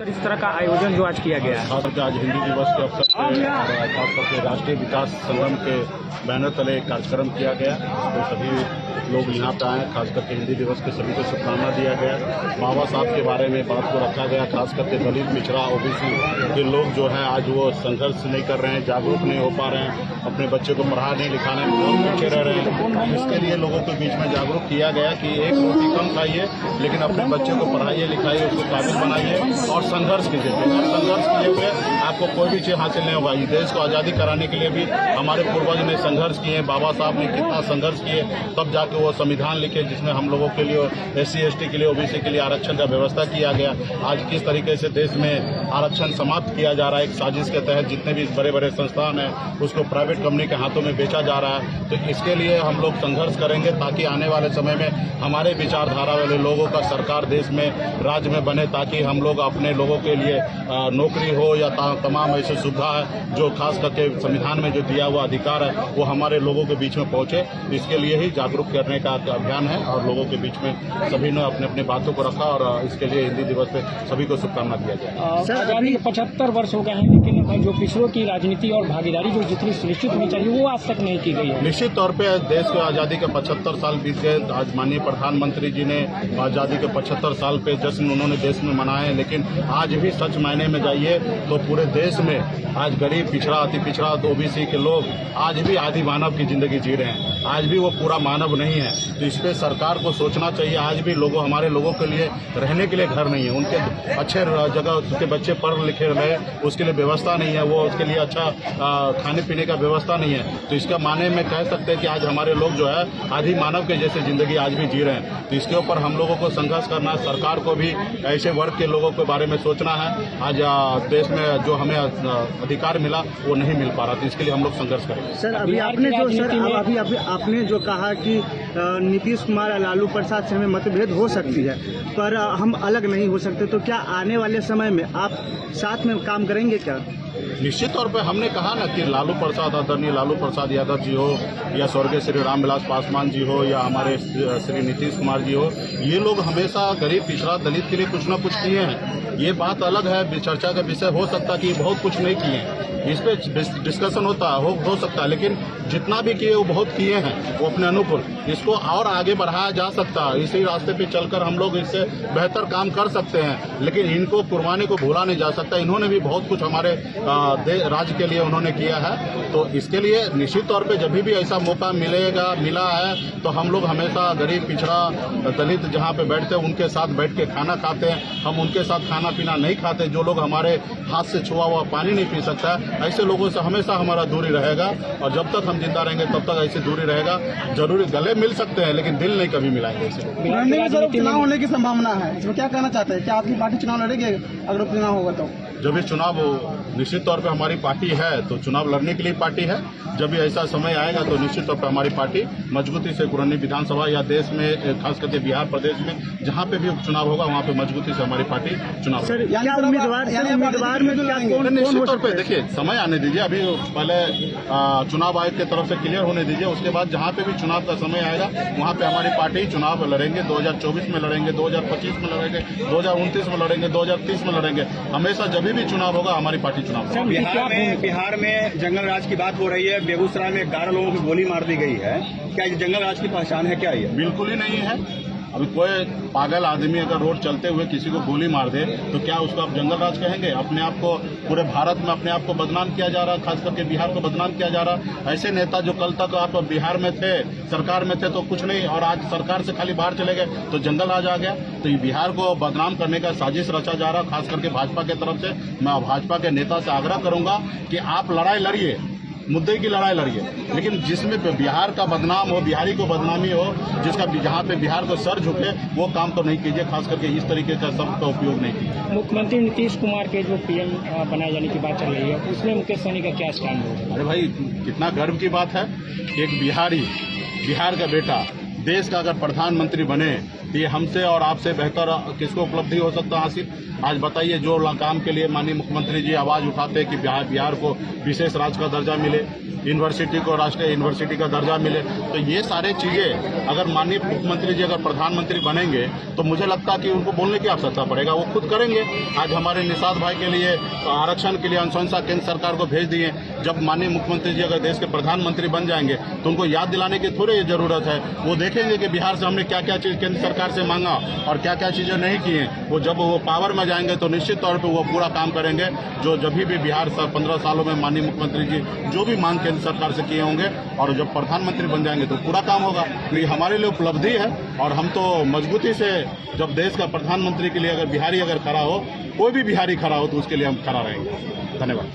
इस तरह का आयोजन जो आज किया गया है, खास करके आज हिंदी दिवस के अवसर पर खास करके राष्ट्रीय विकास संगम के बैनर तले एक कार्यक्रम किया गया। तो सभी लोग यहाँ पे आए, खास करके हिंदी दिवस के सभी को शुभकामना दिया गया। बाबा साहब के बारे में बात को रखा गया, खास करके दलित, पिछड़ा, ओबीसी के लोग जो हैं आज वो संघर्ष नहीं कर रहे हैं, जागरूक नहीं हो पा रहे हैं, अपने बच्चे को पढ़ा नहीं लिखाने में बहुत पीछे रह रहे हैं। इसके लिए लोगों के बीच में जागरूक किया गया कि एक रोटी कम खाइए, लेकिन अपने बच्चे को पढ़ाइए लिखाइए, उसको काबिल बनाइए और संघर्ष कीजिए। बिना संघर्ष किए हुए आपको कोई भी चीज हासिल नहीं होगा। इस देश को आज़ादी कराने के लिए भी हमारे पूर्वज ने संघर्ष किए, बाबा साहब ने कितना संघर्ष किए, तब जाके वो संविधान लिखे जिसमें हम लोगों के लिए, SC ST के लिए, ओबीसी के लिए आरक्षण का व्यवस्था किया गया। आज किस तरीके से देश में आरक्षण समाप्त किया जा रहा है, एक साजिश के तहत जितने भी बड़े बड़े संस्थान हैं उसको प्राइवेट कंपनी के हाथों में बेचा जा रहा है। तो इसके लिए हम लोग संघर्ष करेंगे ताकि आने वाले समय में हमारे विचारधारा वाले लोगों का सरकार देश में, राज्य में बने, ताकि हम लोग अपने लोगों के लिए नौकरी हो या तमाम ऐसी सुविधा है जो खास करके संविधान में जो दिया हुआ अधिकार है वो हमारे लोगों के बीच में पहुंचे। इसके लिए ही जागरूक करने का अभियान है और लोगों के बीच में सभी ने अपने अपने बातों को रखा और इसके लिए हिंदी दिवस पे सभी को शुभकामना दिया जाए। सर, आजादी के 75 वर्ष हो गए हैं, लेकिन जो पिछड़ों की राजनीति और भागीदारी जो जितनी सुनिश्चित होनी चाहिए वो आज तक नहीं की गई है। निश्चित तौर पे देश को आज़ादी के 75 साल बीत गए। आज माननीय प्रधानमंत्री जी ने आज़ादी के 75 साल पे जश्न उन्होंने देश में मनाए हैं, लेकिन आज भी सच मायने में जाइए तो पूरे देश में आज गरीब, पिछड़ा, अति पिछड़ा, ओबीसी के लोग आज भी आदि मानव की जिंदगी जी रहे हैं। आज भी वो पूरा मानव नहीं है। तो इस पे सरकार को सोचना चाहिए। आज भी लोगों, हमारे लोगों के लिए रहने के लिए घर नहीं है, उनके अच्छे जगह उसके बच्चे पढ़ लिखे रहे उसके लिए व्यवस्था नहीं है, वो उसके लिए अच्छा खाने पीने का व्यवस्था नहीं है। तो इसका माने में कह सकते हैं कि आज हमारे लोग जो है आदि मानव के जैसे जिंदगी आज भी जी रहे हैं। तो इसके ऊपर हम लोगों को संघर्ष करना है। सरकार को भी ऐसे वर्ग के लोगों के बारे में सोचना है। आज देश में जो हमें अधिकार मिला वो नहीं मिल पा रहा, तो इसके लिए हम लोग संघर्ष करेंगे। सर, अभी आपने जो कहा कि नीतीश कुमार और लालू प्रसाद से हमें मतभेद हो सकती है, पर हम अलग नहीं हो सकते, तो क्या आने वाले समय में आप साथ में काम करेंगे क्या? निश्चित तौर पे हमने कहा ना कि लालू प्रसाद, आदरणीय लालू प्रसाद यादव जी हो या स्वर्गीय श्री रामविलास पासवान जी हो या हमारे श्री नीतीश कुमार जी हो, ये लोग हमेशा गरीब, पिछड़ा, दलित के लिए कुछ न कुछ किए हैं। ये बात अलग है, चर्चा का विषय हो सकता है कि बहुत कुछ नहीं किए हैं, इस पे डिस्कशन होता हो सकता है, लेकिन जितना भी किए वो बहुत किए हैं वो अपने अनुकूल। इसको और आगे बढ़ाया जा सकता है, इसी रास्ते पे चलकर हम लोग इससे बेहतर काम कर सकते हैं, लेकिन इनको कुर्बानी को भूला नहीं जा सकता। इन्होंने भी बहुत कुछ हमारे राज्य के लिए उन्होंने किया है। तो इसके लिए निश्चित तौर पे जब भी ऐसा मौका मिला है तो हम लोग हमेशा गरीब, पिछड़ा, दलित जहाँ पे बैठते हैं उनके साथ बैठ के खाना खाते हैं। हम उनके साथ खाना पीना नहीं खाते। जो लोग हमारे हाथ से छुआ हुआ पानी नहीं पी सकता, ऐसे लोगों से हमेशा हमारा दूरी रहेगा और जब तक हम जिंदा रहेंगे तब तक ऐसी दूरी रहेगा। जरूरी गले मिल सकते हैं लेकिन दिल नहीं कभी मिलाएंगे। ऐसे चुनाव होने की संभावना है, इसमें क्या कहना चाहते हैं? क्या आपकी पार्टी चुनाव लड़ेगी अगर चुनाव होगा तो? जब भी चुनाव हो, निश्चित तौर पे हमारी पार्टी है तो चुनाव लड़ने के लिए पार्टी है। जब भी ऐसा समय आएगा तो निश्चित तौर पे हमारी पार्टी मजबूती से कुरनी विधानसभा या देश में, खास करके बिहार प्रदेश में जहाँ पे भी चुनाव होगा वहाँ पे मजबूती से हमारी पार्टी चुनाव। सर, उम्मीदवार में निश्चित तौर पे देखिए, समय आने दीजिए। अभी पहले चुनाव आयोग की तरफ से क्लियर होने दीजिए, उसके बाद जहाँ पे भी चुनाव का समय आएगा वहाँ पे हमारी पार्टी चुनाव लड़ेंगे। 2024 में लड़ेंगे, 2025 में लड़ेंगे, 2029 में लड़ेंगे, 2030 में लड़ेंगे। हमेशा जब भी चुनाव होगा हमारी पार्टी चुनाव। बिहार में जंगल राज की बात हो रही है। बेगूसराय में 11 लोगों की गोली मार दी गई है। क्या ये जंगल राज की पहचान है? क्या ये? बिल्कुल ही नहीं है। अभी कोई पागल आदमी अगर रोड चलते हुए किसी को गोली मार दे तो क्या उसको आप जंगल राज कहेंगे? अपने आप को पूरे भारत में अपने आप को बदनाम किया जा रहा है, खास करके बिहार को बदनाम किया जा रहा है। ऐसे नेता जो कल तक आप बिहार में थे, सरकार में थे तो कुछ नहीं, और आज सरकार से खाली बाहर चले गए तो जंगल राज आ गया। तो ये बिहार को बदनाम करने का साजिश रचा जा रहा है, खास करके भाजपा की तरफ से। मैं भाजपा के नेता से आग्रह करूंगा कि आप लड़ाई लड़िए, मुद्दे की लड़ाई लड़िए, लेकिन जिसमें बिहार का बदनाम हो, बिहारी को बदनामी हो, जिसका जहाँ पे बिहार को सर झुके वो काम तो नहीं कीजिए। खास करके इस तरीके का शब्द का उपयोग नहीं कीजिए। मुख्यमंत्री नीतीश कुमार के जो PM बनाए जाने की बात चल रही है, उसमें मुकेश सहनी का क्या स्टैंड होगा? अरे भाई, कितना गर्व की बात है। एक बिहारी, बिहार का बेटा देश का अगर प्रधानमंत्री बने ये हमसे और आपसे बेहतर किसको उपलब्धि हो सकता है हासिल? आज बताइए, जो काम के लिए माननीय मुख्यमंत्री जी आवाज उठाते हैं कि बिहार को विशेष राज्य का दर्जा मिले, यूनिवर्सिटी को राष्ट्रीय यूनिवर्सिटी का दर्जा मिले, तो ये सारे चीजें अगर माननीय मुख्यमंत्री जी अगर प्रधानमंत्री बनेंगे तो मुझे लगता है कि उनको बोलने की आवश्यकता पड़ेगा, वो खुद करेंगे। आज हमारे निषाद भाई के लिए आरक्षण के लिए अनुशंसा केंद्र सरकार को भेज दिए। जब माननीय मुख्यमंत्री जी अगर देश के प्रधानमंत्री बन जाएंगे तो उनको याद दिलाने की थोड़ी जरूरत है। वो देखेंगे कि बिहार से हमने क्या क्या चीज केंद्र सरकार से मांगा और क्या क्या चीजें नहीं की हैं। वो जब वो पावर में जाएंगे तो निश्चित तौर पर वो पूरा काम करेंगे जो जब भी बिहार 15 सालों में माननीय मुख्यमंत्री जी जो भी मांग केंद्र सरकार से किए होंगे, और जब प्रधानमंत्री बन जाएंगे तो पूरा काम होगा। तो ये हमारे लिए उपलब्धि है और हम तो मजबूती से, जब देश का प्रधानमंत्री के लिए अगर बिहारी अगर खड़ा हो, कोई भी बिहारी खड़ा हो, तो उसके लिए हम खड़ा रहेंगे। धन्यवाद।